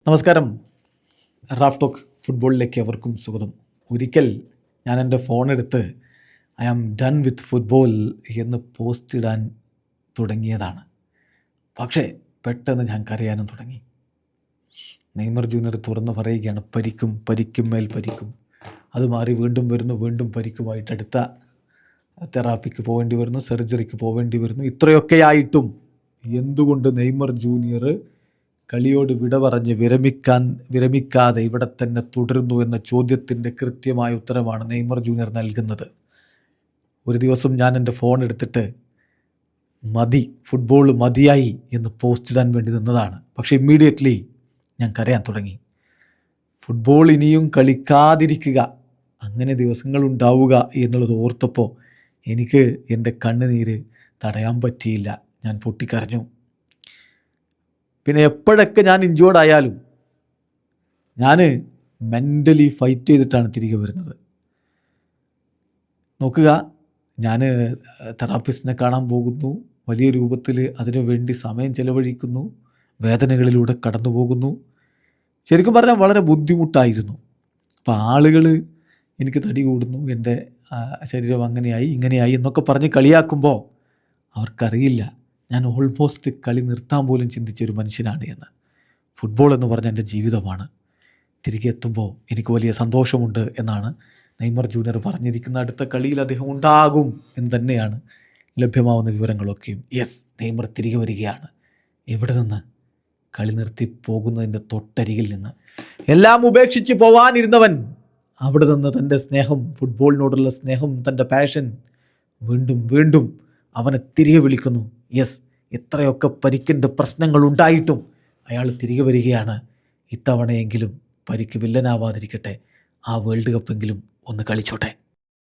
നമസ്കാരം. Raf talk ഫുട്ബോളിലേക്ക് അവർക്കും സ്വാഗതം. ഒരിക്കൽ ഞാൻ എൻ്റെ ഫോണെടുത്ത് I am done with football എന്ന് പോസ്റ്റ് ഇടാൻ തുടങ്ങിയതാണ്. പക്ഷേ പെട്ടെന്ന് ഞാൻ കരയാനും തുടങ്ങി. നെയ്മർ ജൂനിയർ തുറന്ന് പറയുകയാണ്, പരിക്കും മേൽ പരിക്കും. അത് മാറി വീണ്ടും വരുന്നു, വീണ്ടും പരിക്കുമായിട്ട് അടുത്ത തെറാപ്പിക്ക് പോവേണ്ടി വരുന്നു, സർജറിക്ക് പോവേണ്ടി വരുന്നു. ഇത്രയൊക്കെയായിട്ടും എന്തുകൊണ്ട് നെയ്മർ ജൂനിയർ കളിയോട് വിട പറഞ്ഞ് വിരമിക്കാതെ ഇവിടെ തന്നെ തുടരുന്നു എന്ന ചോദ്യത്തിൻ്റെ കൃത്യമായ ഉത്തരമാണ് നെയ്മർ ജൂനിയർ നൽകുന്നത്. ഒരു ദിവസം ഞാൻ എൻ്റെ ഫോൺ എടുത്തിട്ട് ഫുട്ബോൾ മതിയായി എന്ന് പോസ്റ്റ് ഇടാൻ വേണ്ടി നിന്നതാണ്. പക്ഷേ ഇമ്മീഡിയറ്റ്ലി ഞാൻ കരയാൻ തുടങ്ങി. ഫുട്ബോൾ ഇനിയും കളിക്കാതിരിക്കുക, അങ്ങനെ ദിവസങ്ങളുണ്ടാവുക എന്നുള്ളത് ഓർത്തപ്പോൾ എനിക്ക് എൻ്റെ കണ്ണുനീര് തടയാൻ പറ്റിയില്ല. ഞാൻ പൊട്ടിക്കരഞ്ഞു. പിന്നെ എപ്പോഴൊക്കെ ഞാൻ ഇഞ്ചോർഡ് ആയാലും ഞാൻ മെൻ്റലി ഫൈറ്റ് ചെയ്തിട്ടാണ് തിരികെ വരുന്നത്. നോക്കുക, ഞാൻ തെറാപ്പിസ്റ്റിനെ കാണാൻ പോകുന്നു, വലിയ രൂപത്തിൽ അതിനു വേണ്ടി സമയം ചെലവഴിക്കുന്നു, വേദനകളിലൂടെ കടന്നു പോകുന്നു. ശരിക്കും പറഞ്ഞാൽ വളരെ ബുദ്ധിമുട്ടായിരുന്നു. അപ്പോൾ ആളുകൾ എനിക്ക് തടി കൂടുന്നു, എൻ്റെ ശരീരം അങ്ങനെയായി ഇങ്ങനെയായി എന്നൊക്കെ പറഞ്ഞ് കളിയാക്കുമ്പോൾ അവർക്കറിയില്ല ഞാൻ ഓൾമോസ്റ്റ് കളി നിർത്താൻ പോലും ചിന്തിച്ചൊരു മനുഷ്യനാണ് എന്ന്. ഫുട്ബോൾ എന്ന് പറഞ്ഞ എൻ്റെ ജീവിതമാണ്. തിരികെ എത്തുമ്പോൾ എനിക്ക് വലിയ സന്തോഷമുണ്ട് എന്നാണ് നെയ്മർ ജൂനിയർ പറഞ്ഞിരിക്കുന്ന. അടുത്ത കളിയിൽ അദ്ദേഹം ഉണ്ടാകും എന്ന് തന്നെയാണ് ലഭ്യമാവുന്ന വിവരങ്ങളൊക്കെയും. യെസ്, നെയ്മർ തിരികെ വരികയാണ്. എവിടെ നിന്ന്? കളി നിർത്തി പോകുന്നതിൻ്റെ തൊട്ടരികിൽ നിന്ന്. എല്ലാം ഉപേക്ഷിച്ച് പോവാനിരുന്നവൻ അവിടെ നിന്ന് തൻ്റെ സ്നേഹം, ഫുട്ബോളിനോടുള്ള സ്നേഹം, തൻ്റെ പാഷൻ വീണ്ടും വീണ്ടും അവനെ തിരികെ വിളിക്കുന്നു. യെസ്, ഇത്രയൊക്കെ പരിക്കിൻ്റെ പ്രശ്നങ്ങൾ ഉണ്ടായിട്ടും അയാൾ തിരികെ വരികയാണ്. ഇത്തവണയെങ്കിലും പരിക്ക് വില്ലനാവാതിരിക്കട്ടെ, ആ വേൾഡ് കപ്പെങ്കിലും ഒന്ന് കളിച്ചോട്ടെ.